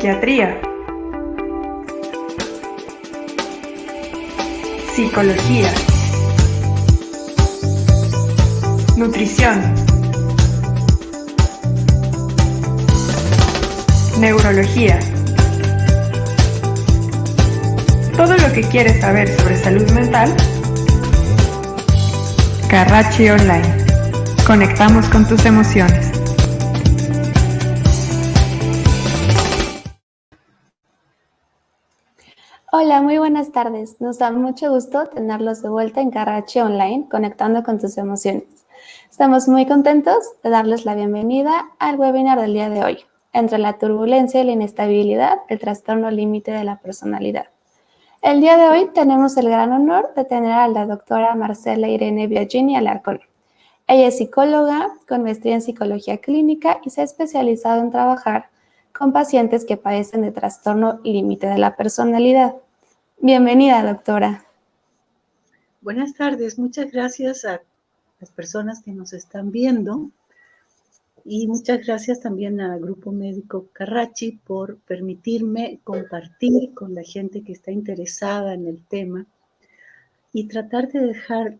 psiquiatría, psicología, nutrición, neurología. Todo lo que quieres saber sobre salud mental, Carracci Online. Conectamos con tus emociones. Hola, muy buenas tardes. Nos da mucho gusto tenerlos de vuelta en Carracci Online, conectando con tus emociones. Estamos muy contentos de darles la bienvenida al webinar del día de hoy, entre la turbulencia y la inestabilidad, el trastorno límite de la personalidad. El día de hoy tenemos el gran honor de tener a la doctora Marcela Irene Biagini Alarcón. Ella es psicóloga con maestría en psicología clínica y se ha especializado en trabajar con pacientes que padecen de trastorno límite de la personalidad. Bienvenida, doctora. Buenas tardes, muchas gracias a las personas que nos están viendo y muchas gracias también al Grupo Médico Carracci por permitirme compartir con la gente que está interesada en el tema y tratar de dejar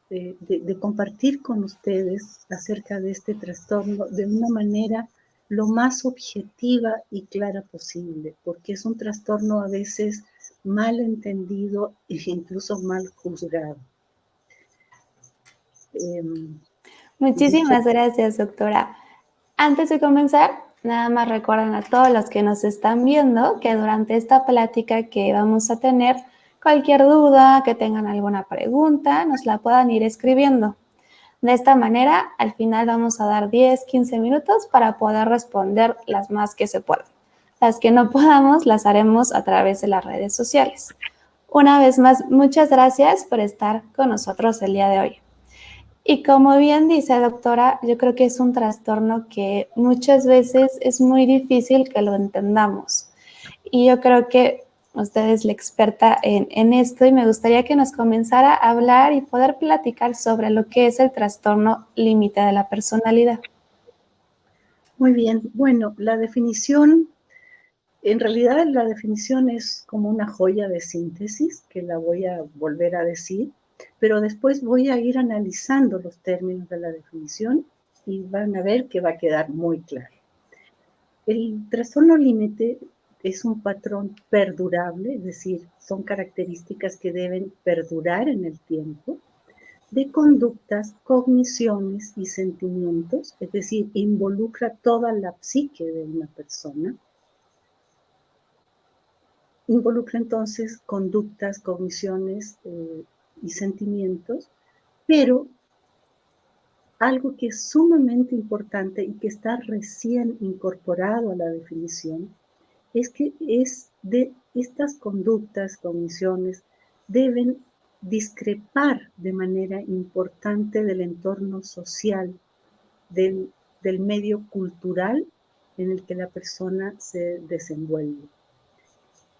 de compartir con ustedes acerca de este trastorno de una manera lo más objetiva y clara posible, porque es un trastorno a veces mal entendido e incluso mal juzgado. Muchísimas gracias, doctora. Antes de comenzar, nada más recuerden a todos los que nos están viendo que durante esta plática que vamos a tener, cualquier duda, que tengan alguna pregunta, nos la puedan ir escribiendo. De esta manera, al final vamos a dar 10, 15 minutos para poder responder las más que se puedan. Las que no podamos, las haremos a través de las redes sociales. Una vez más, muchas gracias por estar con nosotros el día de hoy. Y como bien dice, doctora, yo creo que es un trastorno que muchas veces es muy difícil que lo entendamos. Y yo creo que usted es la experta en esto y me gustaría que nos comenzara a hablar y poder platicar sobre lo que es el trastorno límite de la personalidad. Muy bien, bueno, la definición, en realidad la definición es como una joya de síntesis que la voy a volver a decir, pero después voy a ir analizando los términos de la definición y van a ver que va a quedar muy claro. El trastorno límite es un patrón perdurable, es decir, son características que deben perdurar en el tiempo, de conductas, cogniciones y sentimientos, es decir, involucra toda la psique de una persona. Involucra entonces conductas, cogniciones y sentimientos, pero algo que es sumamente importante y que está recién incorporado a la definición es que de estas conductas, cogniciones, deben discrepar de manera importante del entorno social, del medio cultural en el que la persona se desenvuelve.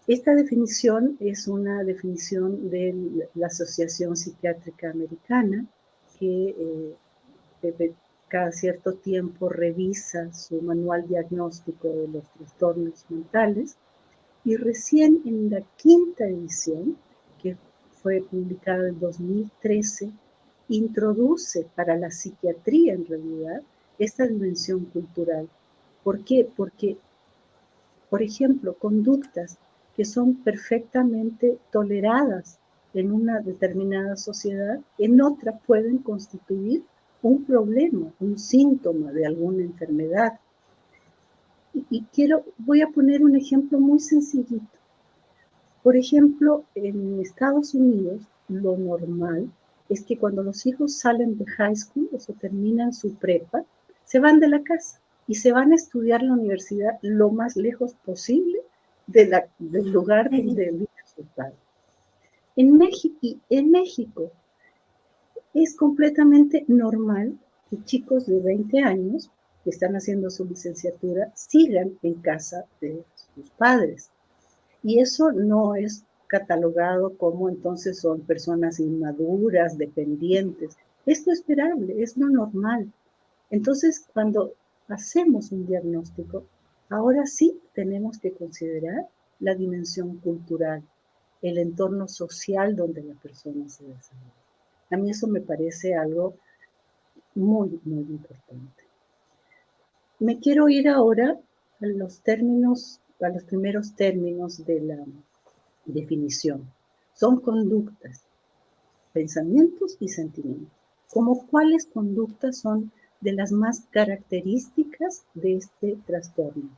Esta definición es una definición de la Asociación Psiquiátrica Americana que cada cierto tiempo revisa su manual diagnóstico de los trastornos mentales y recién en la quinta edición, que fue publicada en 2013, introduce para la psiquiatría en realidad esta dimensión cultural. ¿Por qué? Porque, por ejemplo, conductas que son perfectamente toleradas en una determinada sociedad, en otra pueden constituir un problema, un síntoma de alguna enfermedad. Y voy a poner un ejemplo muy sencillito. Por ejemplo, en Estados Unidos, lo normal es que cuando los hijos salen de high school, o sea, terminan su prepa, se van de la casa y se van a estudiar la universidad lo más lejos posible del lugar donde viven sus padres. En México es completamente normal que chicos de 20 años que están haciendo su licenciatura sigan en casa de sus padres. Y eso no es catalogado como entonces son personas inmaduras, dependientes. Esto es esperable, es lo normal. Entonces, cuando hacemos un diagnóstico, Ahora sí tenemos que considerar la dimensión cultural, el entorno social donde la persona se desarrolla. A mí eso me parece algo muy, muy importante. Me quiero ir ahora a los términos, a los primeros términos de la definición. Son conductas, pensamientos y sentimientos. Como cuáles conductas son de las más características de este trastorno.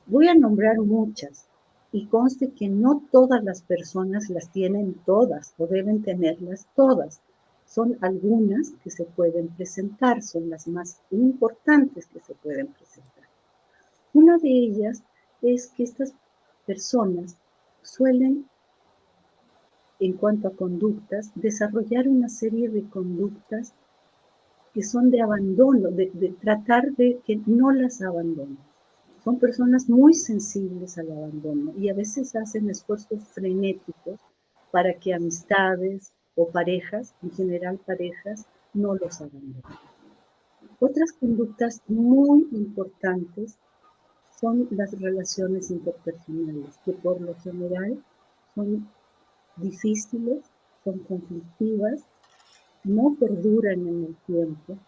Voy a nombrar muchas y conste que no todas las personas las tienen todas o deben tenerlas todas. Son algunas que se pueden presentar, son las más importantes que se pueden presentar. Una de ellas es que estas personas suelen, en cuanto a conductas, desarrollar una serie de conductas que son de abandono, de tratar de que no las abandonen. Son personas muy sensibles al abandono y a veces hacen esfuerzos frenéticos para que amistades o parejas, en general parejas, no los abandonen. Otras conductas muy importantes son las relaciones interpersonales, que por lo general son difíciles, son conflictivas, no perduran en el tiempo.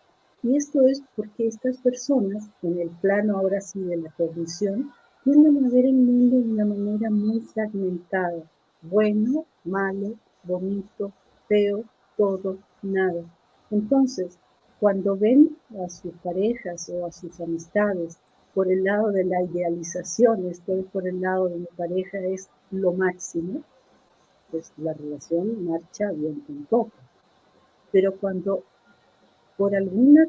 Y esto es porque estas personas, en el plano ahora sí de la cognición, tienden a ver el mundo de una manera muy fragmentada. Bueno, malo, bonito, feo, todo, nada. Entonces, cuando ven a sus parejas o a sus amistades por el lado de la idealización, esto es por el lado de mi pareja es lo máximo, pues la relación marcha bien un poco. Pero cuando por alguna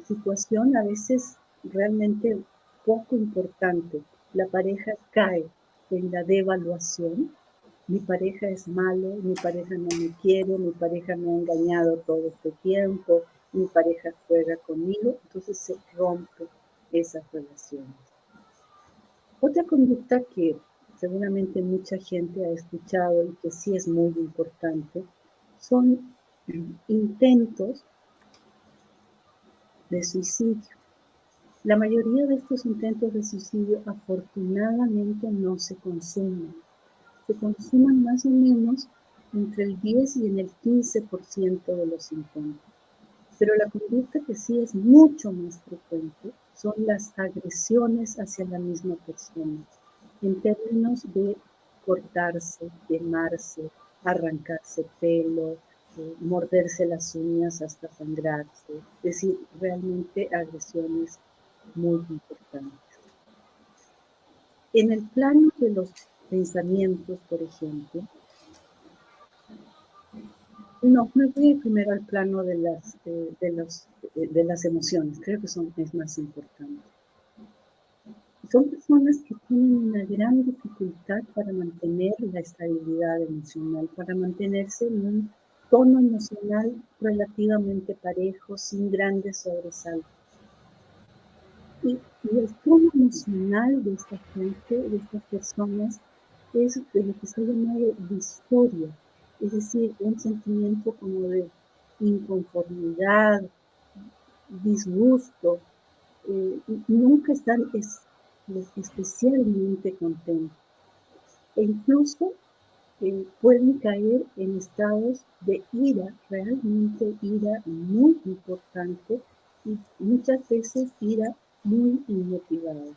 situación a veces realmente poco importante, la pareja cae en la devaluación, mi pareja es malo, mi pareja no me quiere, mi pareja me ha engañado todo este tiempo, mi pareja juega conmigo, entonces se rompe esas relaciones. Otra conducta que seguramente mucha gente ha escuchado y que sí es muy importante son intentos de suicidio. La mayoría de estos intentos de suicidio afortunadamente no se consuman. Se consuman más o menos entre el 10 y en el 15% de los intentos. Pero la conducta que sí es mucho más frecuente son las agresiones hacia la misma persona, en términos de cortarse, quemarse, arrancarse pelo, morderse las uñas hasta sangrarse, es decir, realmente agresiones muy importantes. En el plano de los pensamientos, por ejemplo, no, me voy primero al plano de las emociones, creo que es más importante. Son personas que tienen una gran dificultad para mantener la estabilidad emocional, para mantenerse en un tono emocional relativamente parejo, sin grandes sobresaltos. Y el tono emocional de esta gente, de estas personas, es de lo que se ha llamado disforia, es decir, un sentimiento como de inconformidad, disgusto, nunca están especialmente contentos. E incluso pueden caer en estados de ira, realmente ira muy importante y muchas veces ira muy inmotivada.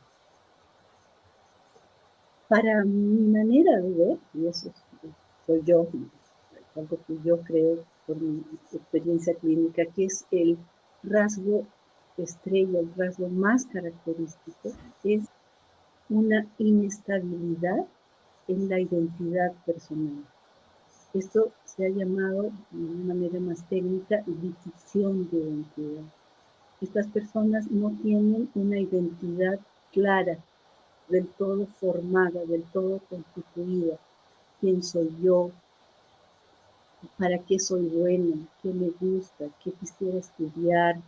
Para mi manera de ver, y eso soy yo, algo que yo creo por mi experiencia clínica, que es el rasgo estrella, el rasgo más característico, es una inestabilidad en la identidad personal. Esto se ha llamado de una manera más técnica difusión de identidad. Estas personas no tienen una identidad clara, del todo formada, del todo constituida. ¿Quién soy yo? ¿Para qué soy buena? ¿Qué me gusta? ¿Qué quisiera estudiar?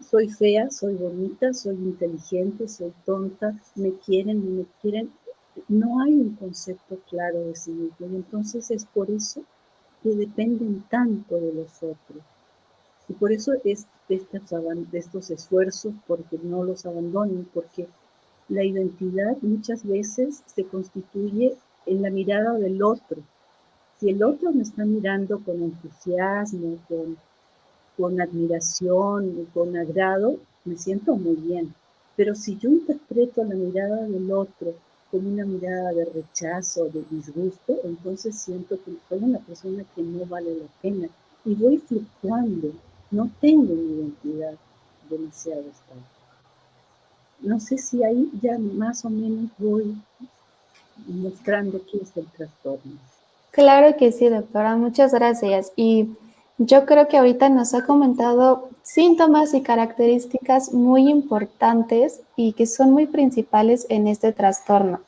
¿Soy fea? ¿Soy bonita? ¿Soy inteligente? ¿Soy tonta? ¿Me quieren? ¿No me quieren? No hay un concepto claro de sí mismo y entonces es por eso que dependen tanto de los otros. Y por eso es de estos esfuerzos porque no los abandonen, porque La identidad muchas veces se constituye en la mirada del otro. Si el otro me está mirando con entusiasmo, con admiración, con agrado, me siento muy bien. Pero si yo interpreto la mirada del otro como una mirada de rechazo, de disgusto, entonces siento que soy una persona que no vale la pena y voy fluctuando, no tengo una identidad demasiado estable. No sé si ahí ya más o menos voy mostrando qué es el trastorno. Claro que sí, doctora, muchas gracias. Y yo creo que ahorita nos ha comentado síntomas y características muy importantes y que son muy principales en este trastorno.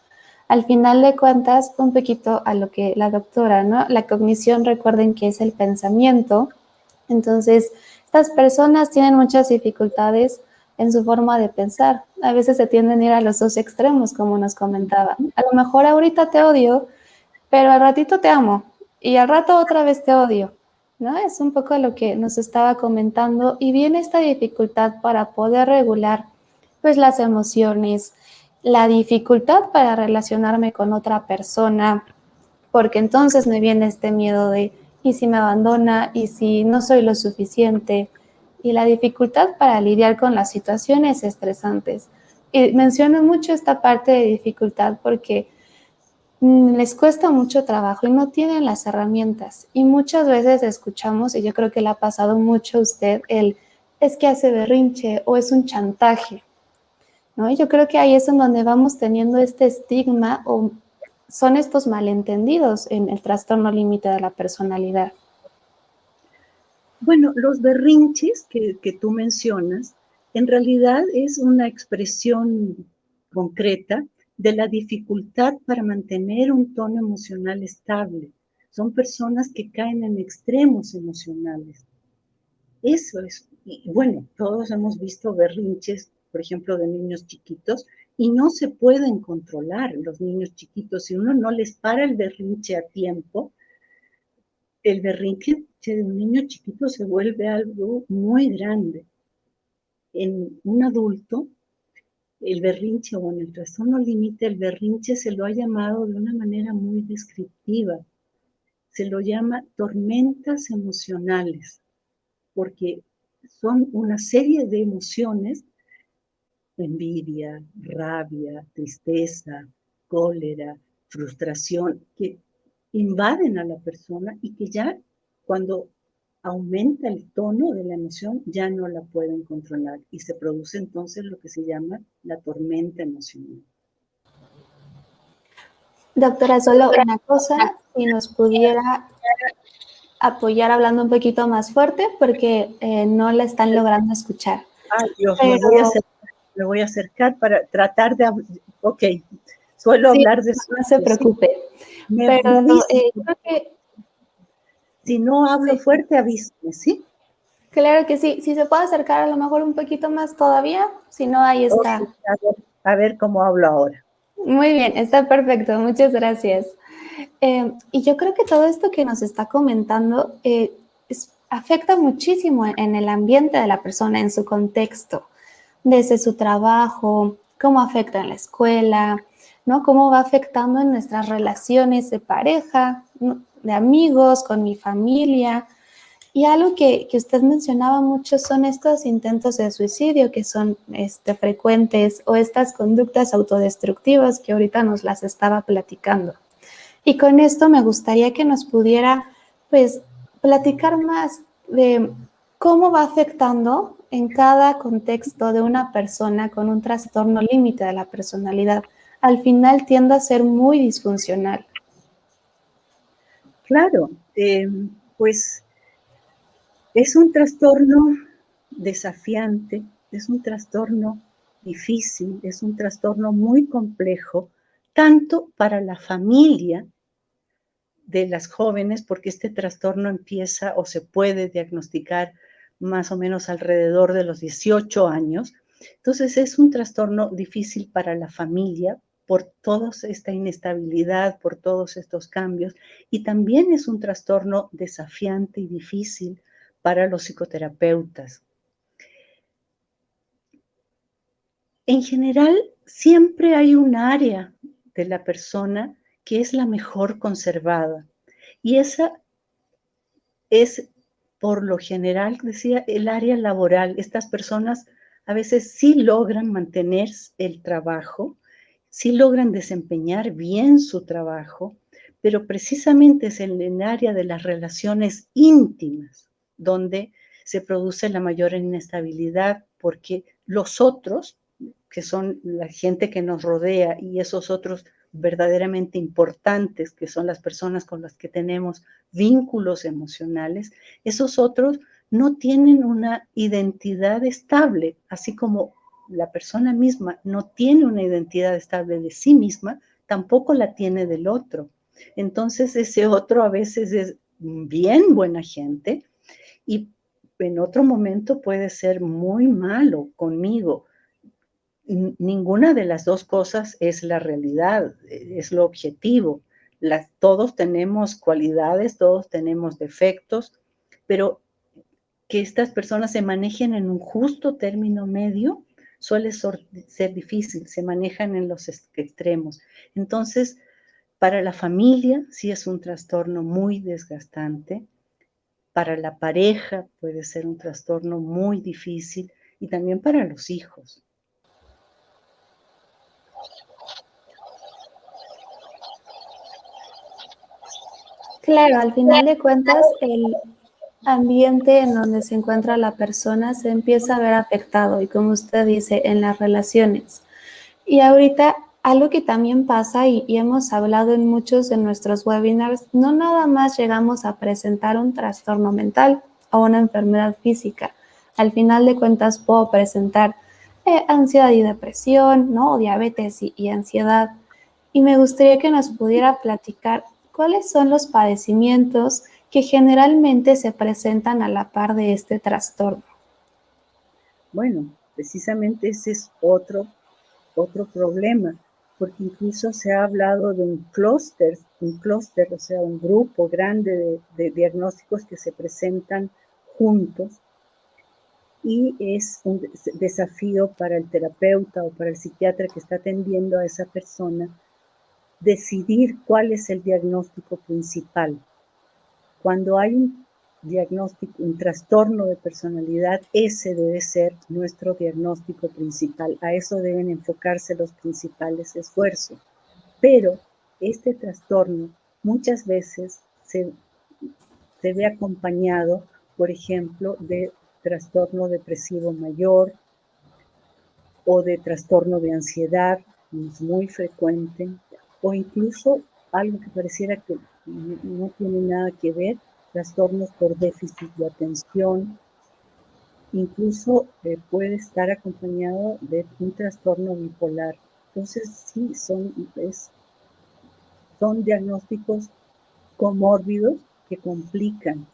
Al final de cuentas, un poquito a lo que la doctora, ¿no? La cognición, recuerden que es el pensamiento. Entonces, estas personas tienen muchas dificultades en su forma de pensar. A veces se tienden a ir a los dos extremos, como nos comentaba. A lo mejor ahorita te odio, pero al ratito te amo y al rato otra vez te odio, ¿no? Es un poco lo que nos estaba comentando y viene esta dificultad para poder regular pues las emociones, la dificultad para relacionarme con otra persona, porque entonces me viene este miedo de ¿y si me abandona? ¿Y si no soy lo suficiente? Y la dificultad para lidiar con las situaciones estresantes. Y menciono mucho esta parte de dificultad porque les cuesta mucho trabajo y no tienen las herramientas. Y muchas veces escuchamos, y yo creo que le ha pasado mucho a usted, es que hace berrinche o es un chantaje, ¿no? Y yo creo que ahí es en donde vamos teniendo este estigma o son estos malentendidos en el trastorno límite de la personalidad. Bueno, los berrinches que tú mencionas, en realidad es una expresión concreta de la dificultad para mantener un tono emocional estable. Son personas que caen en extremos emocionales. Eso es, y bueno, todos hemos visto berrinches, por ejemplo, de niños chiquitos, y no se pueden controlar los niños chiquitos. Si uno no les para el berrinche a tiempo, el berrinche de un niño chiquito se vuelve algo muy grande. En un adulto, el berrinche o en el trastorno límite, el berrinche se lo ha llamado de una manera muy descriptiva. Se lo llama tormentas emocionales, porque son una serie de emociones, envidia, rabia, tristeza, cólera, frustración, que invaden a la persona y que ya cuando aumenta el tono de la emoción ya no la pueden controlar y se produce entonces lo que se llama la tormenta emocional. Doctora, solo una cosa, si nos pudiera apoyar hablando un poquito más fuerte porque no la están logrando escuchar. Ay, Dios, Pero, me voy a acercar para tratar de... Ok, suelo sí, hablar de... no se preocupe. Me Pero avisa, creo que si no hablo sí, fuerte, avísame, ¿sí? claro que sí. Si se puede acercar a lo mejor un poquito más todavía, si no, ahí Okay, está. a ver cómo hablo ahora. Muy bien, está perfecto. Muchas gracias. Y yo creo que todo esto que nos está comentando afecta muchísimo en el ambiente de la persona, en su contexto, desde su trabajo, cómo afecta en la escuela, ¿no? Cómo va afectando en nuestras relaciones de pareja, ¿no? De amigos, con mi familia. Y algo que usted mencionaba mucho son estos intentos de suicidio que son frecuentes o estas conductas autodestructivas que ahorita nos las estaba platicando. Y con esto me gustaría que nos pudiera, pues, platicar más de cómo va afectando en cada contexto de una persona con un trastorno límite de la personalidad. Al final tiende a ser muy disfuncional. Claro, pues es un trastorno desafiante, es un trastorno difícil, es un trastorno muy complejo, tanto para la familia de las jóvenes, porque este trastorno empieza o se puede diagnosticar más o menos alrededor de los 18 años. Entonces es un trastorno difícil para la familia por toda esta inestabilidad, por todos estos cambios, y también es un trastorno desafiante y difícil para los psicoterapeutas. En general, siempre hay un área de la persona que es la mejor conservada. Y esa es, por lo general, decía, el área laboral. Estas personas a veces sí logran mantener el trabajo, sí logran desempeñar bien su trabajo, pero precisamente es en el área de las relaciones íntimas donde se produce la mayor inestabilidad, porque los otros, que son la gente que nos rodea, y esos otros verdaderamente importantes, que son las personas con las que tenemos vínculos emocionales, esos otros no tienen una identidad estable, así como la persona misma no tiene una identidad estable de sí misma, tampoco la tiene del otro. Entonces ese otro a veces es bien buena gente y en otro momento puede ser muy malo conmigo. Ninguna de las dos cosas es la realidad, es lo objetivo. Todos tenemos cualidades, todos tenemos defectos, pero que estas personas se manejen en un justo término medio suele ser difícil, se manejan en los extremos. Entonces, para la familia sí es un trastorno muy desgastante, para la pareja puede ser un trastorno muy difícil y también para los hijos. Claro, al final de cuentas, el ambiente en donde se encuentra la persona se empieza a ver afectado y como usted dice, en las relaciones. Y ahorita algo que también pasa y hemos hablado en muchos de nuestros webinars, no nada más llegamos a presentar un trastorno mental o una enfermedad física. Al final de cuentas puedo presentar ansiedad y depresión, ¿no? O diabetes y ansiedad. Y me gustaría que nos pudiera platicar cuáles son los padecimientos que generalmente se presentan a la par de este trastorno. Bueno, precisamente ese es otro problema, porque incluso se ha hablado de un clúster, o sea, un grupo grande de diagnósticos que se presentan juntos y es un desafío para el terapeuta o para el psiquiatra que está atendiendo a esa persona decidir cuál es el diagnóstico principal. Cuando hay un diagnóstico, un trastorno de personalidad, ese debe ser nuestro diagnóstico principal. A eso deben enfocarse los principales esfuerzos. Pero este trastorno muchas veces se ve acompañado, por ejemplo, de trastorno depresivo mayor o de trastorno de ansiedad, es muy frecuente, o incluso algo que pareciera que no tiene nada que ver, trastornos por déficit de atención, incluso puede estar acompañado de un trastorno bipolar. Entonces, sí, son diagnósticos comórbidos que complican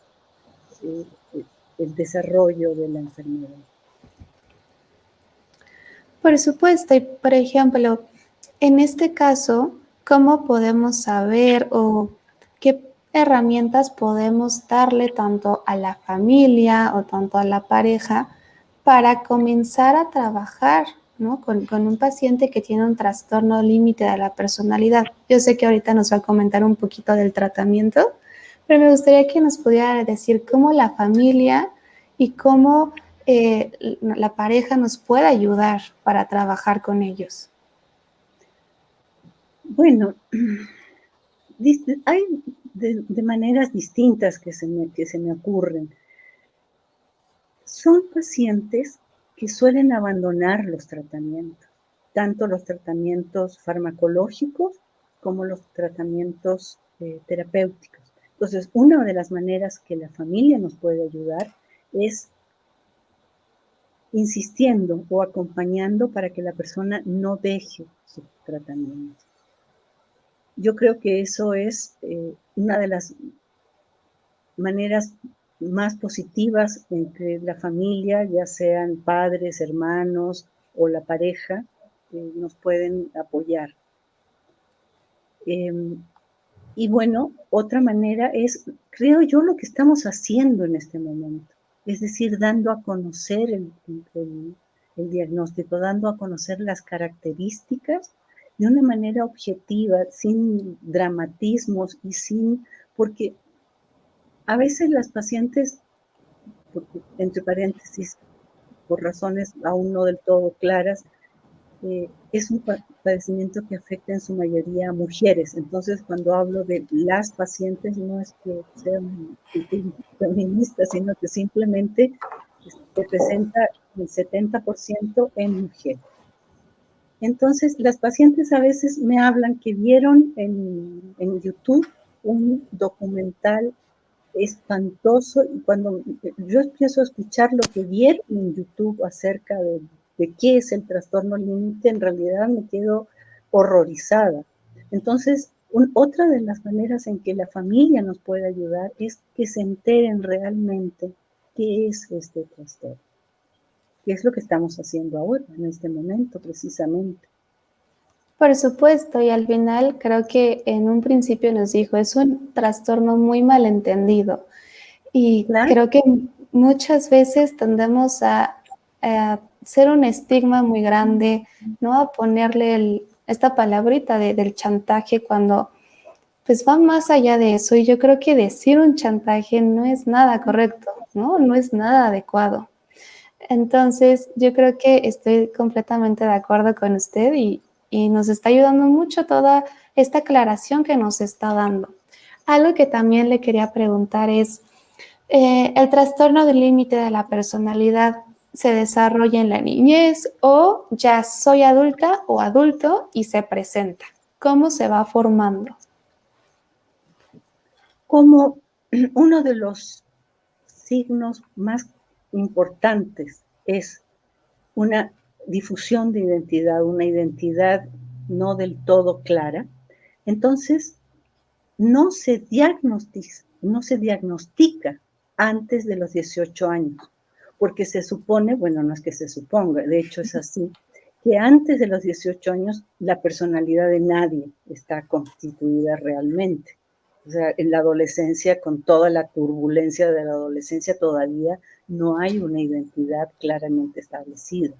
eh, el desarrollo de la enfermedad. Por supuesto, y por ejemplo, en este caso, ¿cómo podemos saber o qué herramientas podemos darle tanto a la familia o tanto a la pareja para comenzar a trabajar, ¿no? con un paciente que tiene un trastorno límite de la personalidad? Yo sé que ahorita nos va a comentar un poquito del tratamiento, pero me gustaría que nos pudiera decir cómo la familia y cómo la pareja nos puede ayudar para trabajar con ellos. Bueno, hay de maneras distintas que se me ocurren. Son pacientes que suelen abandonar los tratamientos, tanto los tratamientos farmacológicos como los tratamientos terapéuticos. Entonces, una de las maneras que la familia nos puede ayudar es insistiendo o acompañando para que la persona no deje su tratamiento. Yo creo que eso es una de las maneras más positivas en que la familia, ya sean padres, hermanos o la pareja, nos pueden apoyar. Y bueno, otra manera es, creo yo, lo que estamos haciendo en este momento, es decir, dando a conocer el el diagnóstico, dando a conocer las características de una manera objetiva, sin dramatismos y sin, porque a veces las pacientes, entre paréntesis, por razones aún no del todo claras, es un padecimiento que afecta en su mayoría a mujeres. Entonces, cuando hablo de las pacientes, no es que sean feministas, sino que simplemente se presenta el 70% en mujeres. Entonces, las pacientes a veces me hablan que vieron en YouTube un documental espantoso, y cuando yo empiezo a escuchar lo que vieron en YouTube acerca de qué es el trastorno límite, en realidad me quedo horrorizada. Entonces, otra de las maneras en que la familia nos puede ayudar es que se enteren realmente qué es este trastorno, qué es lo que estamos haciendo ahora, en este momento precisamente. Por supuesto, y al final creo que en un principio nos dijo, es un trastorno muy malentendido. Y Claro. creo que muchas veces tendemos a ser un estigma muy grande, ¿no? A ponerle esta palabrita del chantaje cuando pues va más allá de eso. Y yo creo que decir un chantaje no es nada correcto, ¿no? No es nada adecuado. Entonces, yo creo que estoy completamente de acuerdo con usted y nos está ayudando mucho toda esta aclaración que nos está dando. Algo que también le quería preguntar es, ¿el trastorno del límite de la personalidad se desarrolla en la niñez o ya soy adulta o adulto y se presenta? ¿Cómo se va formando? Como uno de los signos más importantes es una difusión de identidad, una identidad no del todo clara, entonces no se diagnostica antes de los 18 años, porque se supone, bueno, no es que se suponga, de hecho es así, que antes de los 18 años la personalidad de nadie está constituida realmente. O sea, en la adolescencia, con toda la turbulencia de la adolescencia, todavía no hay una identidad claramente establecida.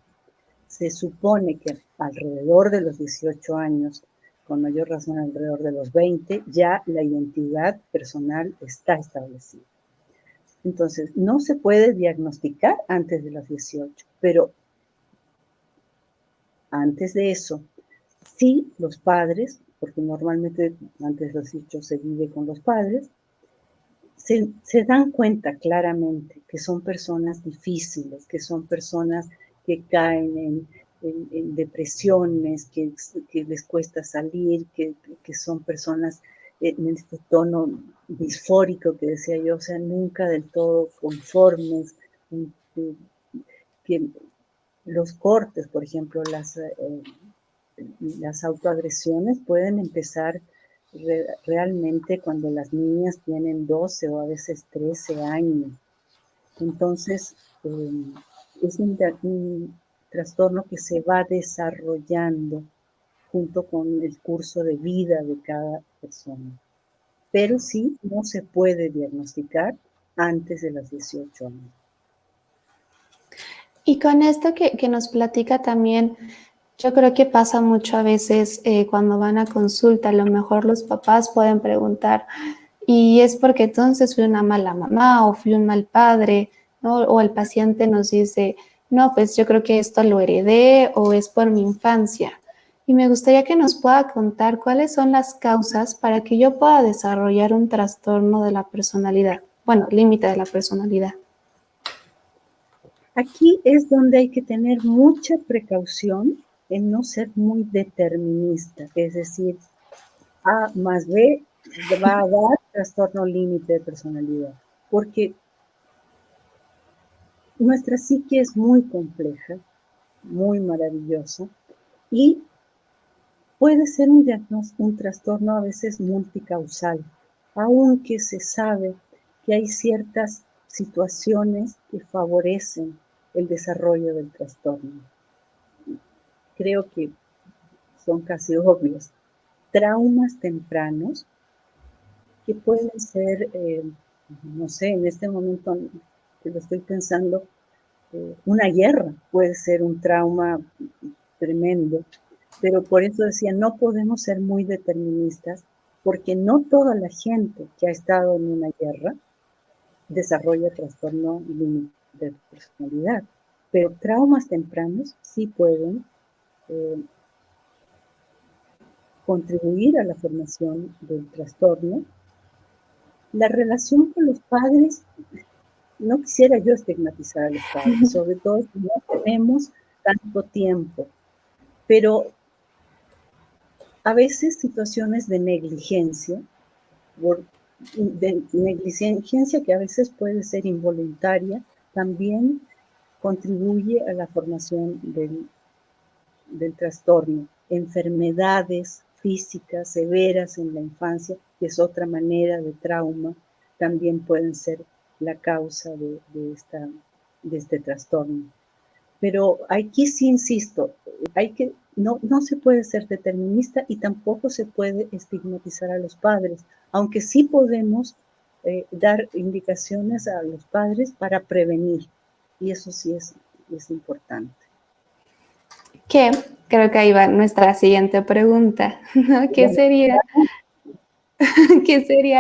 Se supone que alrededor de los 18 años, con mayor razón alrededor de los 20, ya la identidad personal está establecida. Entonces, no se puede diagnosticar antes de los 18, pero antes de eso, sí los padres, porque normalmente antes de los 18 se vive con los padres, se dan cuenta claramente que son personas difíciles, que son personas que caen en depresiones, que les cuesta salir, que son personas en este tono disfórico que decía yo, o sea, nunca del todo conformes, que los cortes, por ejemplo, las autoagresiones pueden empezar realmente cuando las niñas tienen 12 o a veces 13 años. Entonces, es un trastorno que se va desarrollando junto con el curso de vida de cada persona. Pero sí, no se puede diagnosticar antes de los 18 años. Y con esto que nos platica también, yo creo que pasa mucho a veces cuando van a consulta, a lo mejor los papás pueden preguntar, y es porque entonces fui una mala mamá o fui un mal padre, ¿no? O el paciente nos dice, no, pues yo creo que esto lo heredé o es por mi infancia. Y me gustaría que nos pueda contar cuáles son las causas para que yo pueda desarrollar un trastorno de la personalidad, bueno, límite de la personalidad. Aquí es donde hay que tener mucha precaución en no ser muy determinista, es decir, A más B va a dar trastorno límite de personalidad, porque nuestra psique es muy compleja, muy maravillosa, y puede ser un trastorno a veces multicausal, aunque se sabe que hay ciertas situaciones que favorecen el desarrollo del trastorno. Creo que son casi obvios. Traumas tempranos que pueden ser, no sé, en este momento que lo estoy pensando, Una guerra puede ser un trauma tremendo, pero por eso decía, no podemos ser muy deterministas, porque no toda la gente que ha estado en una guerra desarrolla trastorno de personalidad, pero traumas tempranos sí pueden contribuir a la formación del trastorno. La relación con los padres, no quisiera yo estigmatizar a los padres, sobre todo si no tenemos tanto tiempo, pero a veces situaciones de negligencia que a veces puede ser involuntaria, también contribuye a la formación del trastorno. Enfermedades físicas severas en la infancia, que es otra manera de trauma, también pueden ser la causa de este trastorno. Pero aquí sí insisto, no se puede ser determinista y tampoco se puede estigmatizar a los padres, aunque sí podemos dar indicaciones a los padres para prevenir, y eso sí es importante. Que creo que ahí va nuestra siguiente pregunta, ¿no? ¿Qué sería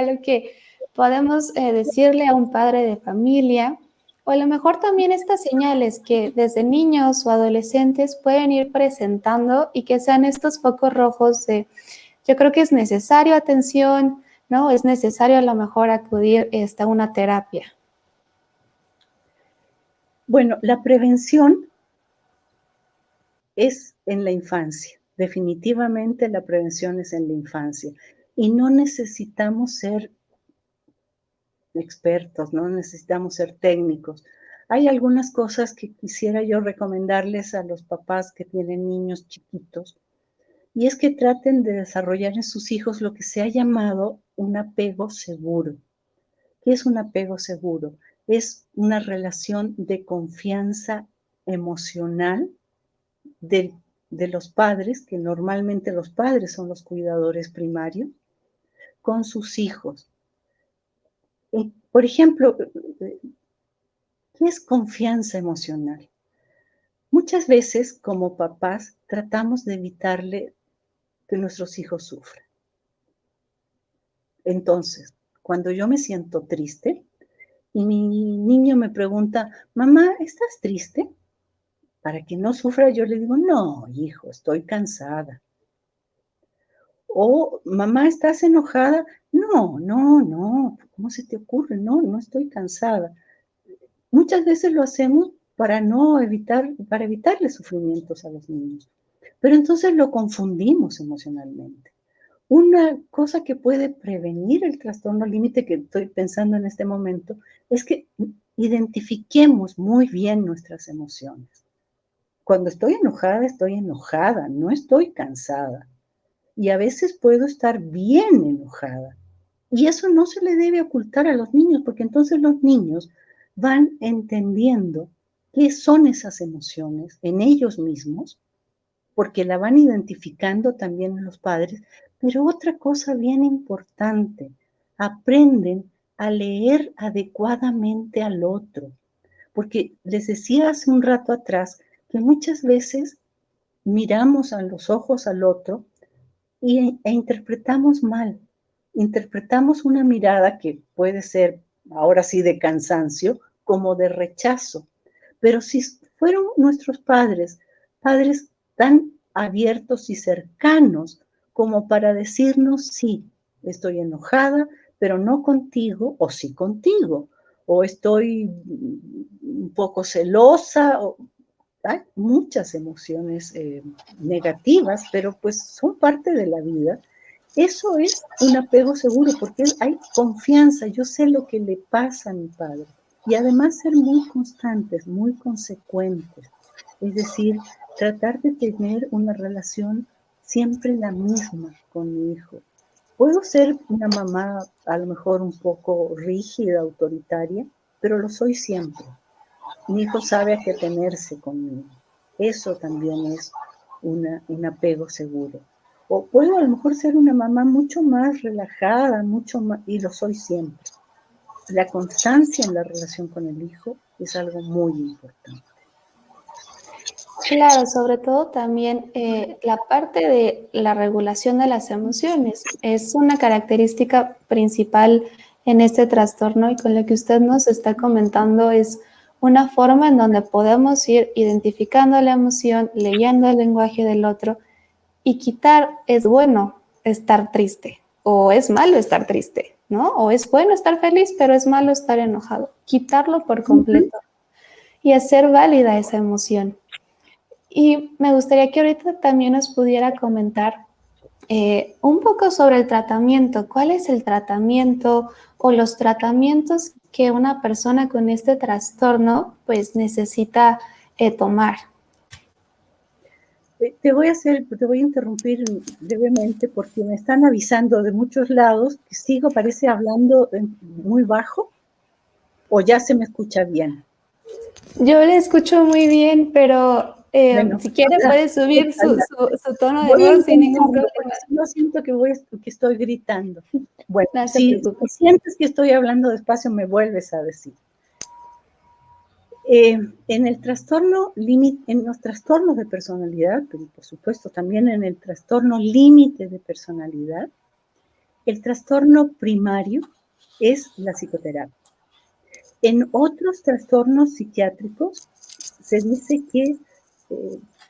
lo que podemos decirle a un padre de familia? O a lo mejor también estas señales que desde niños o adolescentes pueden ir presentando y que sean estos focos rojos de, yo creo que es necesario atención, ¿no? Es necesario a lo mejor acudir a una terapia. Bueno, la prevención es en la infancia. Definitivamente la prevención es en la infancia. Y no necesitamos ser expertos, no necesitamos ser técnicos. Hay algunas cosas que quisiera yo recomendarles a los papás que tienen niños chiquitos, y es que traten de desarrollar en sus hijos lo que se ha llamado un apego seguro. ¿Qué es un apego seguro? Es una relación de confianza emocional de, de los padres, que normalmente los padres son los cuidadores primarios, con sus hijos. Por ejemplo, ¿qué es confianza emocional? Muchas veces, como papás, tratamos de evitarle que nuestros hijos sufran. Entonces, cuando yo me siento triste y mi niño me pregunta, mamá, ¿estás triste? Para que no sufra, yo le digo, no, hijo, estoy cansada. O, mamá, ¿estás enojada? No, no, no, ¿cómo se te ocurre? No, no estoy cansada. Muchas veces lo hacemos para evitarle sufrimientos a los niños. Pero entonces lo confundimos emocionalmente. Una cosa que puede prevenir el trastorno límite que estoy pensando en este momento es que identifiquemos muy bien nuestras emociones. Cuando estoy enojada, no estoy cansada. Y a veces puedo estar bien enojada. Y eso no se le debe ocultar a los niños, porque entonces los niños van entendiendo qué son esas emociones en ellos mismos, porque la van identificando también los padres. Pero otra cosa bien importante, aprenden a leer adecuadamente al otro, porque les decía hace un rato atrás que muchas veces miramos a los ojos al otro e interpretamos mal. Interpretamos una mirada que puede ser, ahora sí, de cansancio, como de rechazo. Pero si fueron nuestros padres tan abiertos y cercanos como para decirnos, sí, estoy enojada, pero no contigo, o sí contigo, o estoy un poco celosa, hay muchas emociones negativas, pero pues son parte de la vida. Eso es un apego seguro, porque hay confianza, yo sé lo que le pasa a mi padre. Y además ser muy constantes, muy consecuentes. Es decir, tratar de tener una relación siempre la misma con mi hijo. Puedo ser una mamá a lo mejor un poco rígida, autoritaria, pero lo soy siempre. Mi hijo sabe a qué tenerse conmigo. Eso también es un apego seguro. O puedo a lo mejor ser una mamá mucho más relajada, mucho más, y lo soy siempre. la constancia en la relación con el hijo es algo muy importante. Claro, sobre todo también la parte de la regulación de las emociones es una característica principal en este trastorno y con lo que usted nos está comentando es una forma en donde podemos ir identificando la emoción, leyendo el lenguaje del otro y quitar es bueno estar triste o es malo estar triste, ¿no? O es bueno estar feliz, pero es malo estar enojado. Quitarlo por completo y hacer válida esa emoción. Y me gustaría que ahorita también nos pudiera comentar un poco sobre el tratamiento. ¿Cuál es el tratamiento o los tratamientos que una persona con este trastorno pues necesita tomar? Te voy a interrumpir brevemente porque me están avisando de muchos lados que sigo, parece, hablando muy bajo o ya se me escucha bien. Yo le escucho muy bien, pero Bueno, si quiere puede subir su tono de voy a voz sin ningún intentarlo, problema. porque yo siento que estoy gritando. Bueno, No se si preocupe. sientes que estoy hablando despacio, me vuelves a decir. En los trastornos de personalidad, pero por supuesto también en el trastorno límite de personalidad, el trastorno primario es la psicoterapia. En otros trastornos psiquiátricos se dice que,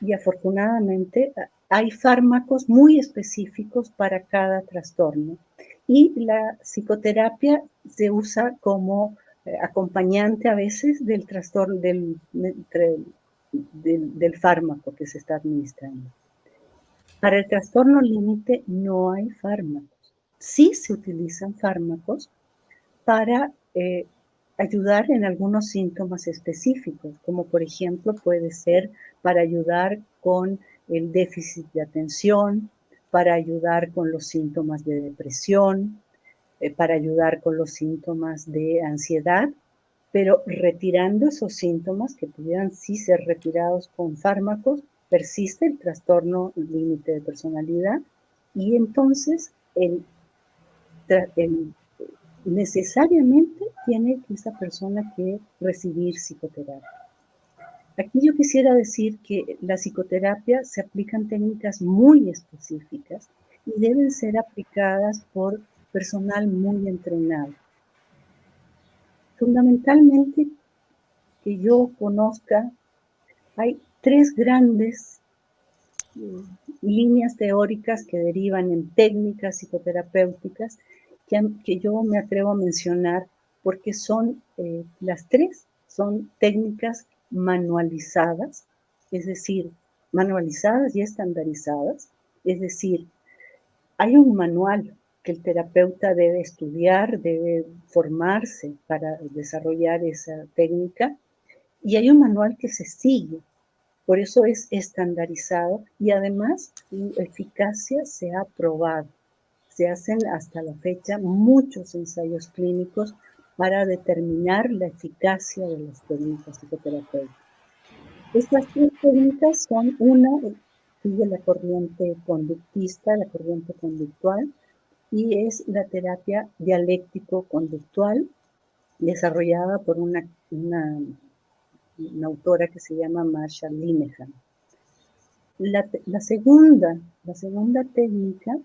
y afortunadamente, hay fármacos muy específicos para cada trastorno. Y la psicoterapia se usa como acompañante a veces del trastorno, del fármaco que se está administrando. Para el trastorno límite no hay fármacos. Sí se utilizan fármacos para ayudar en algunos síntomas específicos, como por ejemplo puede ser para ayudar con el déficit de atención, para ayudar con los síntomas de depresión, para ayudar con los síntomas de ansiedad, pero retirando esos síntomas que pudieran sí ser retirados con fármacos, persiste el trastorno límite de personalidad y entonces necesariamente tiene esa persona que recibir psicoterapia. Aquí yo quisiera decir que la psicoterapia se aplican técnicas muy específicas y deben ser aplicadas por personal muy entrenado. Fundamentalmente, que yo conozca, hay tres grandes líneas teóricas que derivan en técnicas psicoterapéuticas que yo me atrevo a mencionar porque son las tres, son técnicas manualizadas, es decir, manualizadas y estandarizadas, es decir, hay un manual que el terapeuta debe estudiar, debe formarse para desarrollar esa técnica y hay un manual que se sigue. Por eso es estandarizado y además su eficacia se ha probado. Se hacen hasta la fecha muchos ensayos clínicos para determinar la eficacia de las técnicas psicoterapéuticas. Estas tres técnicas son una, sigue la corriente conductista, la corriente conductual, y es la terapia dialéctico-conductual desarrollada por una autora que se llama Marsha Linehan. La segunda técnica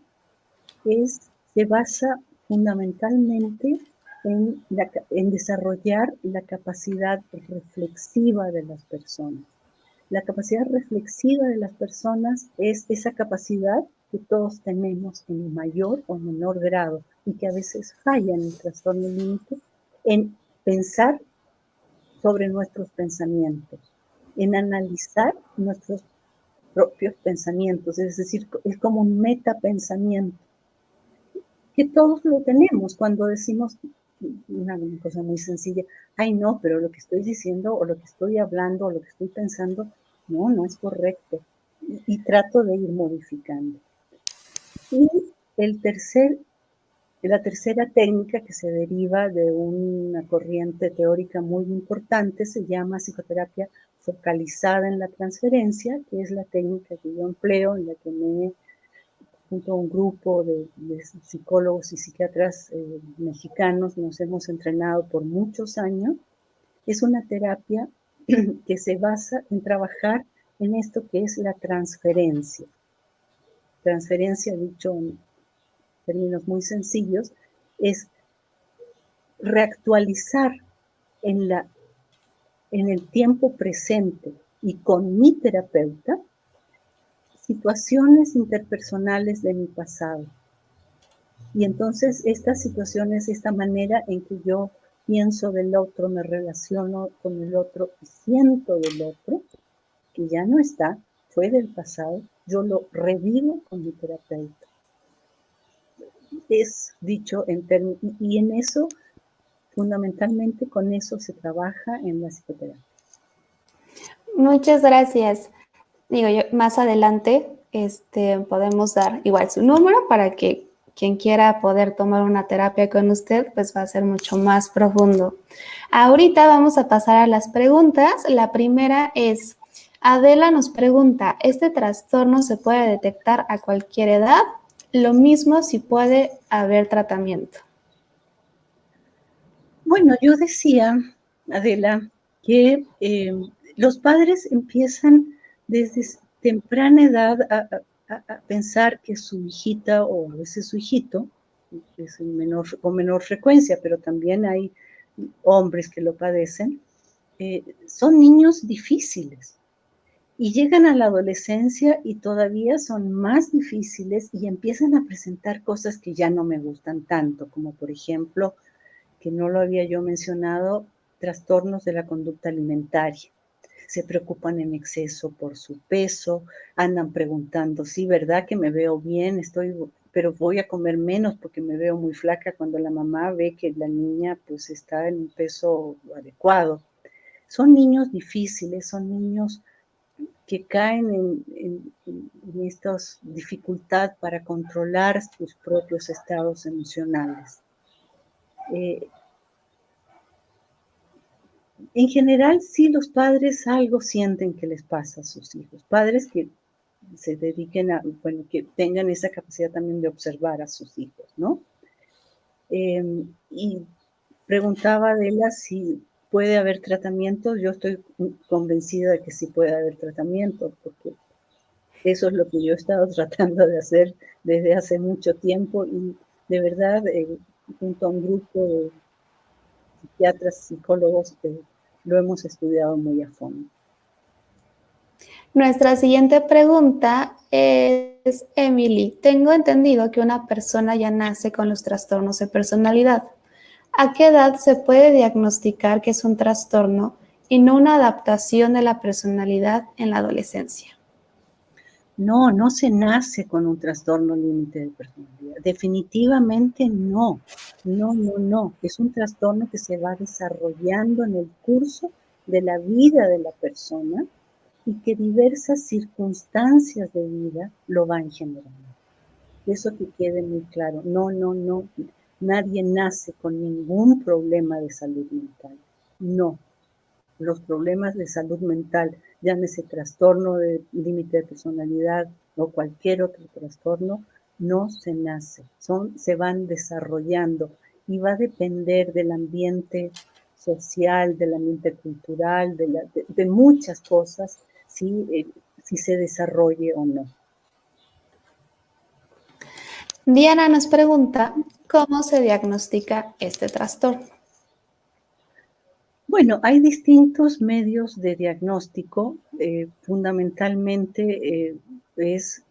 se basa fundamentalmente en desarrollar la capacidad reflexiva de las personas. La capacidad reflexiva de las personas es esa capacidad que todos tenemos en mayor o menor grado y que a veces falla en el trastorno límite, en pensar sobre nuestros pensamientos, en analizar nuestros propios pensamientos, es decir, es como un metapensamiento, que todos lo tenemos cuando decimos una cosa muy sencilla, ay no, pero lo que estoy diciendo o lo que estoy hablando o lo que estoy pensando, no es correcto. Y trato de ir modificando. Y la tercera técnica que se deriva de una corriente teórica muy importante se llama psicoterapia focalizada en la transferencia, que es la técnica que yo empleo, en la que me he junto a un grupo de psicólogos y psiquiatras mexicanos, nos hemos entrenado por muchos años. Es una terapia que se basa en trabajar en esto que es la transferencia. Transferencia, dicho en términos muy sencillos, es reactualizar en el tiempo presente y con mi terapeuta situaciones interpersonales de mi pasado. Y entonces estas situaciones, esta manera en que yo pienso del otro, me relaciono con el otro y siento del otro, que ya no está, fue del pasado, yo lo revivo con mi terapeuta. Es dicho en términos, y en eso, fundamentalmente con eso se trabaja en la psicoterapia. Muchas gracias. Digo, yo más adelante podemos dar igual su número para que quien quiera poder tomar una terapia con usted, pues va a ser mucho más profundo. Ahorita vamos a pasar a las preguntas. La primera es, Adela nos pregunta, ¿este trastorno se puede detectar a cualquier edad? Lo mismo si puede haber tratamiento. Bueno, yo decía, Adela, que los padres empiezan desde temprana edad a pensar que su hijita o a veces su hijito, es con menor frecuencia, pero también hay hombres que lo padecen, son niños difíciles. Y llegan a la adolescencia y todavía son más difíciles y empiezan a presentar cosas que ya no me gustan tanto, como por ejemplo, que no lo había yo mencionado, trastornos de la conducta alimentaria. Se preocupan en exceso por su peso, andan preguntando, sí, ¿verdad que me veo bien? Pero voy a comer menos porque me veo muy flaca, cuando la mamá ve que la niña pues está en un peso adecuado. Son niños difíciles, son niños que caen en esta dificultad para controlar sus propios estados emocionales. En general, sí, los padres algo sienten que les pasa a sus hijos. Padres que se dediquen bueno, que tengan esa capacidad también de observar a sus hijos, ¿no? Y preguntaba Adela si puede haber tratamiento. Yo estoy convencida de que sí puede haber tratamiento, porque eso es lo que yo he estado tratando de hacer desde hace mucho tiempo y de verdad, junto a un grupo de psiquiatras, psicólogos, lo hemos estudiado muy a fondo. Nuestra siguiente pregunta es, Emily, tengo entendido que una persona ya nace con los trastornos de personalidad. ¿A qué edad se puede diagnosticar que es un trastorno y no una adaptación de la personalidad en la adolescencia? No, no se nace con un trastorno límite de personalidad. Definitivamente no. No. Es un trastorno que se va desarrollando en el curso de la vida de la persona y que diversas circunstancias de vida lo van generando. Eso que quede muy claro. No. Nadie nace con ningún problema de salud mental. No. Los problemas de salud mental, llámese trastorno de límite de personalidad o cualquier otro trastorno, no se nace, se van desarrollando y va a depender del ambiente social, del ambiente cultural, de muchas cosas, si se desarrolle o no. Diana nos pregunta, ¿cómo se diagnostica este trastorno? Bueno, hay distintos medios de diagnóstico. Fundamentalmente es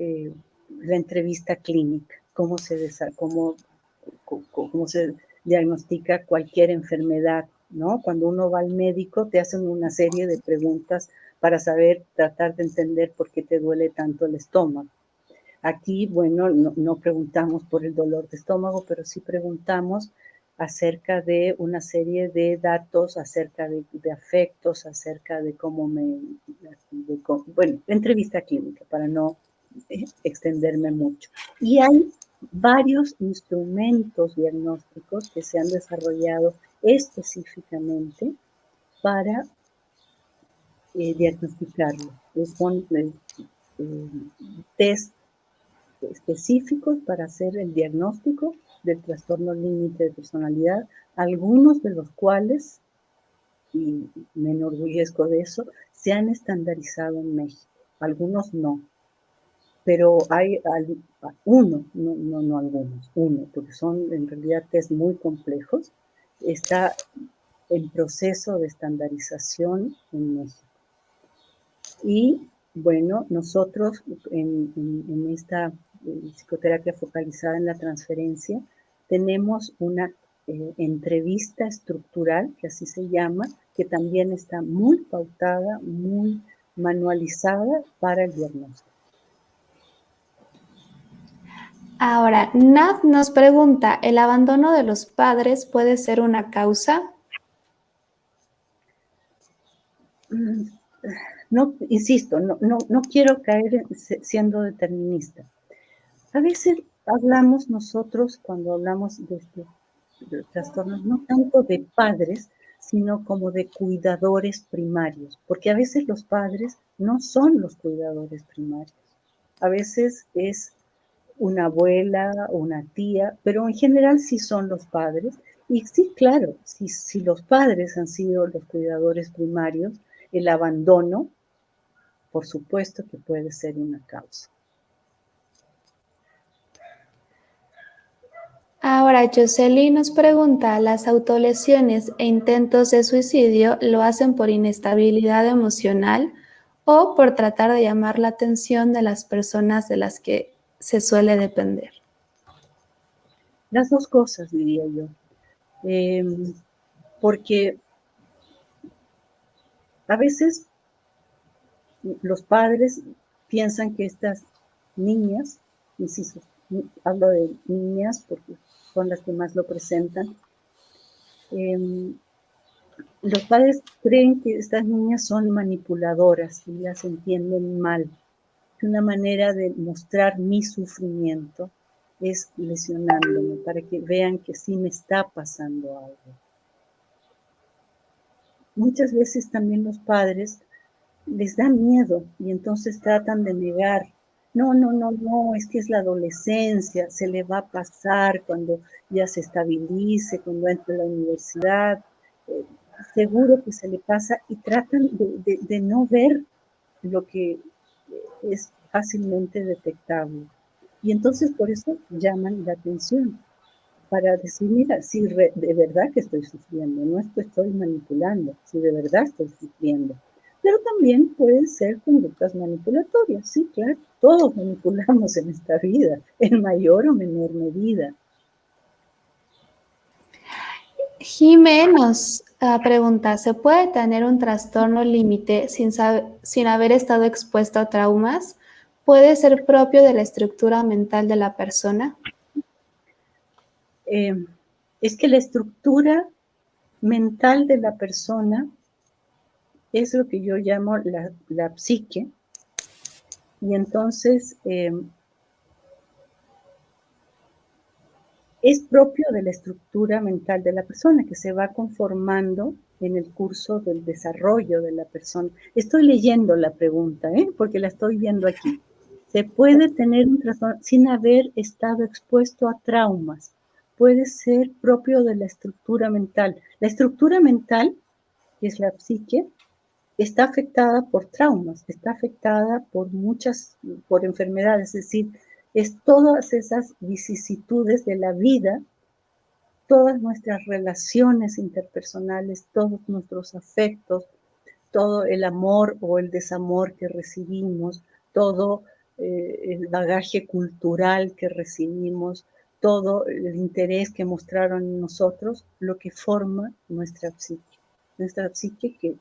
la entrevista clínica, cómo se diagnostica cualquier enfermedad, ¿no? Cuando uno va al médico te hacen una serie de preguntas para tratar de entender por qué te duele tanto el estómago. Aquí, bueno, no preguntamos por el dolor de estómago, pero sí preguntamos acerca de una serie de datos, acerca de afectos, acerca de bueno, entrevista clínica, para no extenderme mucho. Y hay varios instrumentos diagnósticos que se han desarrollado específicamente para diagnosticarlo. Son test específicos para hacer el diagnóstico del trastorno límite de personalidad, algunos de los cuales, y me enorgullezco de eso, se han estandarizado en México, algunos no, pero hay uno, no algunos, uno, porque son en realidad test muy complejos, está en proceso de estandarización en México. Y bueno, nosotros en esta psicoterapia focalizada en la transferencia tenemos una entrevista estructural, que así se llama, que también está muy pautada, muy manualizada para el diagnóstico. Ahora, Nat nos pregunta, ¿el abandono de los padres puede ser una causa? No, insisto, no quiero caer siendo determinista. A veces hablamos nosotros, cuando hablamos de trastornos, no tanto de padres, sino como de cuidadores primarios, porque a veces los padres no son los cuidadores primarios. A veces es una abuela o una tía, pero en general sí son los padres. Y sí, claro, si los padres han sido los cuidadores primarios, el abandono, por supuesto que puede ser una causa. Ahora, Jocelyn nos pregunta, ¿las autolesiones e intentos de suicidio lo hacen por inestabilidad emocional o por tratar de llamar la atención de las personas de las que se suele depender? Las dos cosas, diría yo. Porque a veces los padres piensan que estas niñas, insisto, hablo de niñas porque son las que más lo presentan, los padres creen que estas niñas son manipuladoras y las entienden mal. Que una manera de mostrar mi sufrimiento es lesionándome para que vean que sí me está pasando algo. Muchas veces también los padres les da miedo y entonces tratan de negar. No, es que es la adolescencia, se le va a pasar cuando ya se estabilice, cuando entre a la universidad, seguro que se le pasa y tratan de no ver lo que es fácilmente detectable. Y entonces por eso llaman la atención, para decir, mira, si de verdad que estoy sufriendo, no es que estoy manipulando, si de verdad estoy sufriendo. Pero también pueden ser conductas manipulatorias, sí, claro, todos manipulamos en esta vida, en mayor o menor medida. Jimé nos pregunta, ¿se puede tener un trastorno límite sin haber estado expuesto a traumas? ¿Puede ser propio de la estructura mental de la persona? Es que la estructura mental de la persona es lo que yo llamo la psique, y entonces es propio de la estructura mental de la persona que se va conformando en el curso del desarrollo de la persona. Estoy leyendo la pregunta, porque la estoy viendo aquí. Se puede tener un trastorno sin haber estado expuesto a traumas. Puede ser propio de la estructura mental. La estructura mental, que es la psique, está afectada por traumas, está afectada por enfermedades, es decir, es todas esas vicisitudes de la vida, todas nuestras relaciones interpersonales, todos nuestros afectos, todo el amor o el desamor que recibimos, todo el bagaje cultural que recibimos, todo el interés que mostraron en nosotros, lo que forma nuestra psique que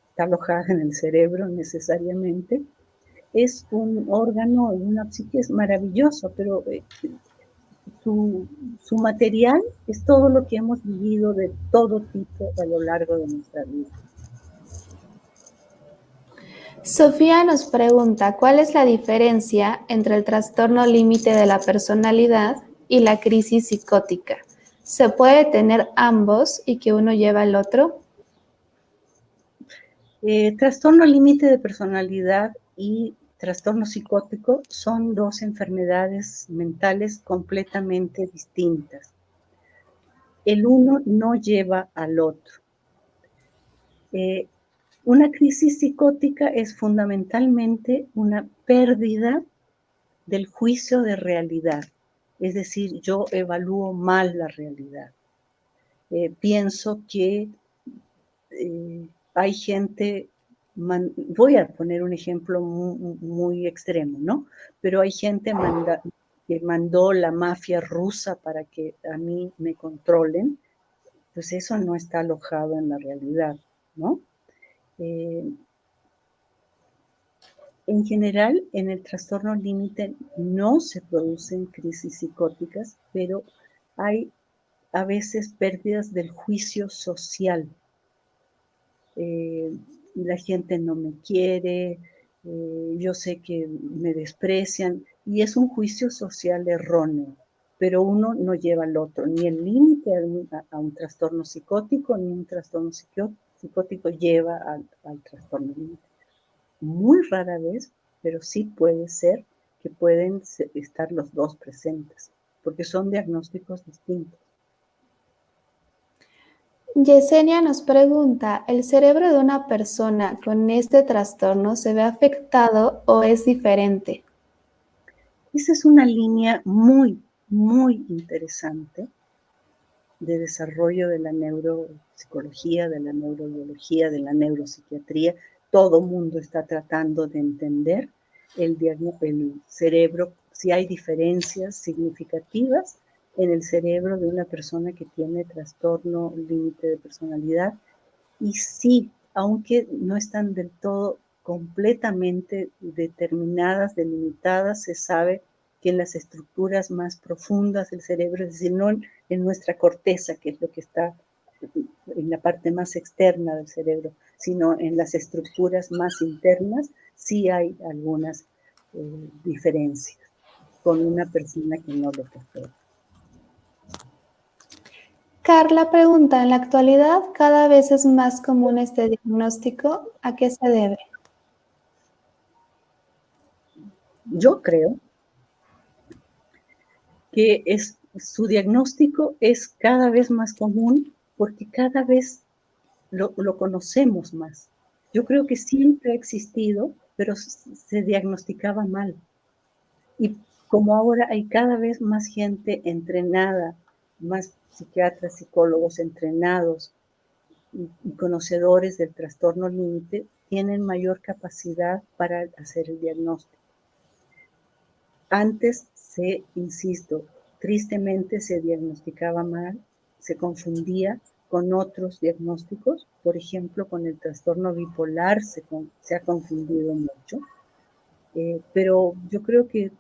está alojada en el cerebro necesariamente, es un órgano, una psique es maravilloso, pero su material es todo lo que hemos vivido de todo tipo a lo largo de nuestra vida. Sofía nos pregunta, ¿cuál es la diferencia entre el trastorno límite de la personalidad y la crisis psicótica? ¿Se puede tener ambos y que uno lleva al otro? Trastorno límite de personalidad y trastorno psicótico son dos enfermedades mentales completamente distintas. El uno no lleva al otro. Una crisis psicótica es fundamentalmente una pérdida del juicio de realidad. Es decir, yo evalúo mal la realidad. Pienso que hay gente, voy a poner un ejemplo muy extremo, ¿no? Pero hay gente que mandó la mafia rusa para que a mí me controlen, pues eso no está alojado en la realidad, ¿no? En general, en el trastorno límite no se producen crisis psicóticas, pero hay a veces pérdidas del juicio social. La gente no me quiere, yo sé que me desprecian, y es un juicio social erróneo, pero uno no lleva al otro, ni el límite a un trastorno psicótico, ni un trastorno psicótico lleva al trastorno límite. Muy rara vez, pero sí puede ser que pueden estar los dos presentes, porque son diagnósticos distintos. Yesenia nos pregunta, ¿el cerebro de una persona con este trastorno se ve afectado o es diferente? Esa es una línea muy, muy interesante de desarrollo de la neuropsicología, de la neurobiología, de la neuropsiquiatría. Todo mundo está tratando de entender el cerebro, si hay diferencias significativas en el cerebro de una persona que tiene trastorno límite de personalidad. Y sí, aunque no están del todo completamente determinadas, delimitadas, se sabe que en las estructuras más profundas del cerebro, es decir, no en nuestra corteza, que es lo que está en la parte más externa del cerebro, sino en las estructuras más internas, sí hay algunas diferencias con una persona que no lo posee. Carla pregunta, en la actualidad cada vez es más común este diagnóstico, ¿a qué se debe? Yo creo que su diagnóstico es cada vez más común porque cada vez lo conocemos más. Yo creo que siempre ha existido, pero se diagnosticaba mal. Y como ahora hay cada vez más gente entrenada, más psiquiatras, psicólogos entrenados y conocedores del trastorno límite, tienen mayor capacidad para hacer el diagnóstico. Antes insisto, tristemente se diagnosticaba mal, se confundía con otros diagnósticos, por ejemplo, con el trastorno bipolar se ha confundido mucho, pero yo creo que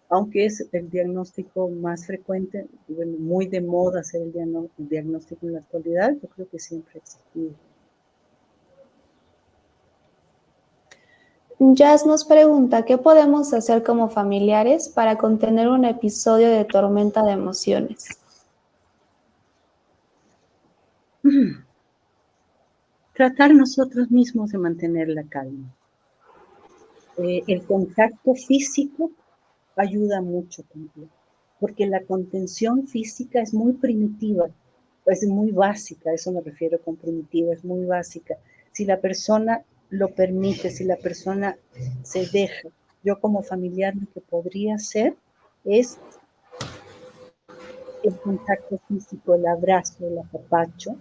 aunque es el diagnóstico más frecuente, bueno, muy de moda hacer el diagnóstico en la actualidad, yo creo que siempre ha existido. Jazz nos pregunta, ¿qué podemos hacer como familiares para contener un episodio de tormenta de emociones? Tratar nosotros mismos de mantener la calma. El contacto físico ayuda mucho también, porque la contención física es muy primitiva, es muy básica, eso me refiero con primitiva, es muy básica. Si la persona lo permite, si la persona se deja, yo como familiar lo que podría hacer es el contacto físico, el abrazo, el apapacho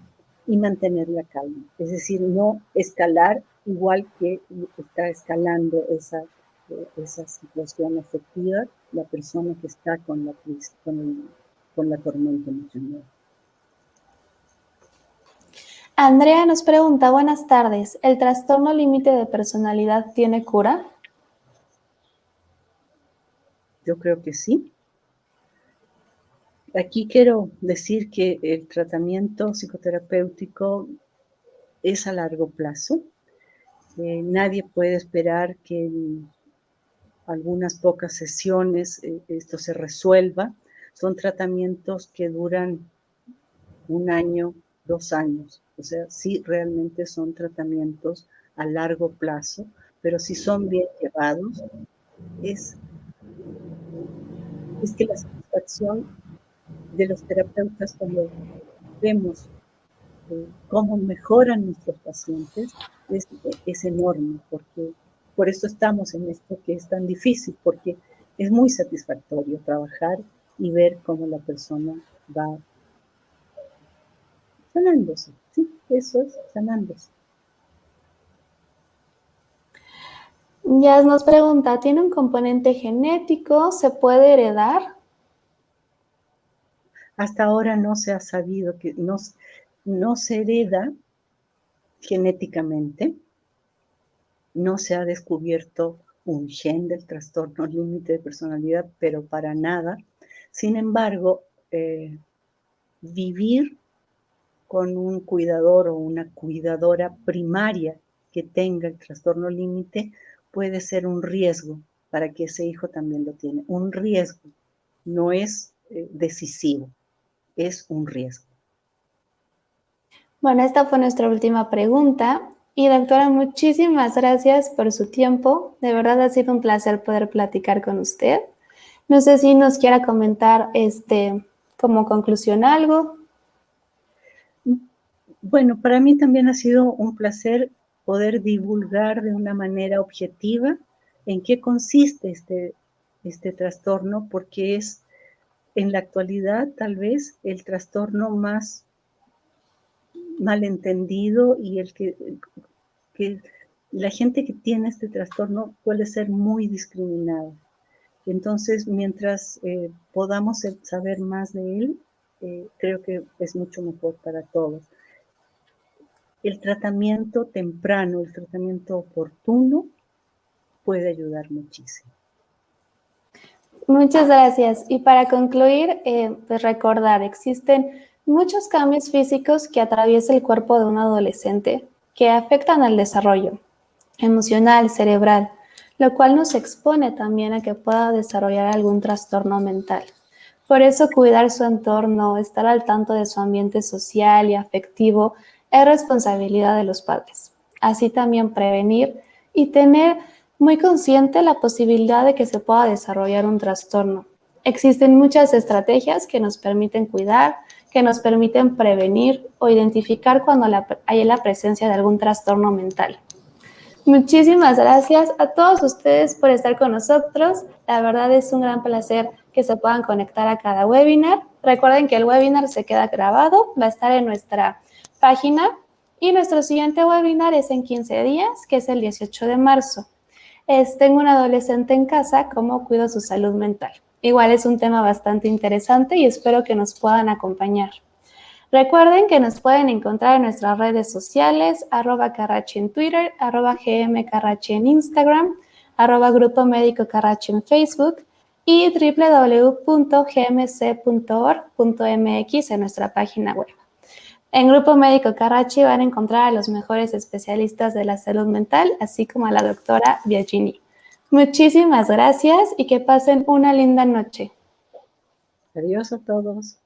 y mantener la calma. Es decir, no escalar igual que está escalando esa situación afectiva la persona que está con la tormenta emocional. Andrea nos pregunta, buenas tardes, ¿el trastorno límite de personalidad tiene cura? Yo creo que sí. Aquí quiero decir que el tratamiento psicoterapéutico es a largo plazo. Nadie puede esperar que en algunas pocas sesiones esto se resuelva. Son tratamientos que duran 1 año, 2 años. O sea, sí realmente son tratamientos a largo plazo, pero si son bien llevados, es que la satisfacción de los terapeutas cuando vemos cómo mejoran nuestros pacientes es enorme, porque por eso estamos en esto que es tan difícil, porque es muy satisfactorio trabajar y ver cómo la persona va sanándose. Sí, eso es, sanándose. Jazz nos pregunta, ¿tiene un componente genético? ¿Se puede heredar? Hasta ahora no se ha sabido que no se hereda genéticamente, no se ha descubierto un gen del trastorno límite de personalidad, pero para nada. Sin embargo, vivir con un cuidador o una cuidadora primaria que tenga el trastorno límite puede ser un riesgo para que ese hijo también lo tiene. Un riesgo, no es decisivo, es un riesgo. Bueno, esta fue nuestra última pregunta. Y doctora, muchísimas gracias por su tiempo. De verdad ha sido un placer poder platicar con usted. No sé si nos quiera comentar como conclusión algo. Bueno, para mí también ha sido un placer poder divulgar de una manera objetiva en qué consiste este trastorno, porque es en la actualidad tal vez el trastorno más malentendido y el que la gente que tiene este trastorno puede ser muy discriminada. Entonces, mientras podamos saber más de él, creo que es mucho mejor para todos. El tratamiento temprano, el tratamiento oportuno puede ayudar muchísimo. Muchas gracias. Y para concluir, pues recordar, existen muchos cambios físicos que atraviesa el cuerpo de un adolescente que afectan al desarrollo emocional, cerebral, lo cual nos expone también a que pueda desarrollar algún trastorno mental. Por eso cuidar su entorno, estar al tanto de su ambiente social y afectivo es responsabilidad de los padres. Así también prevenir y tener muy consciente la posibilidad de que se pueda desarrollar un trastorno. Existen muchas estrategias que nos permiten cuidar, que nos permiten prevenir o identificar cuando hay la presencia de algún trastorno mental. Muchísimas gracias a todos ustedes por estar con nosotros. La verdad es un gran placer que se puedan conectar a cada webinar. Recuerden que el webinar se queda grabado, va a estar en nuestra página y nuestro siguiente webinar es en 15 días, que es el 18 de marzo. Tengo un adolescente en casa, ¿cómo cuido su salud mental? Igual es un tema bastante interesante y espero que nos puedan acompañar. Recuerden que nos pueden encontrar en nuestras redes sociales, @Carrachi en Twitter, @GMCarrachi en Instagram, @Grupo Médico Carrachi en Facebook y www.gmc.org.mx en nuestra página web. En Grupo Médico Carrachi van a encontrar a los mejores especialistas de la salud mental, así como a la doctora Biagini. Muchísimas gracias y que pasen una linda noche. Adiós a todos.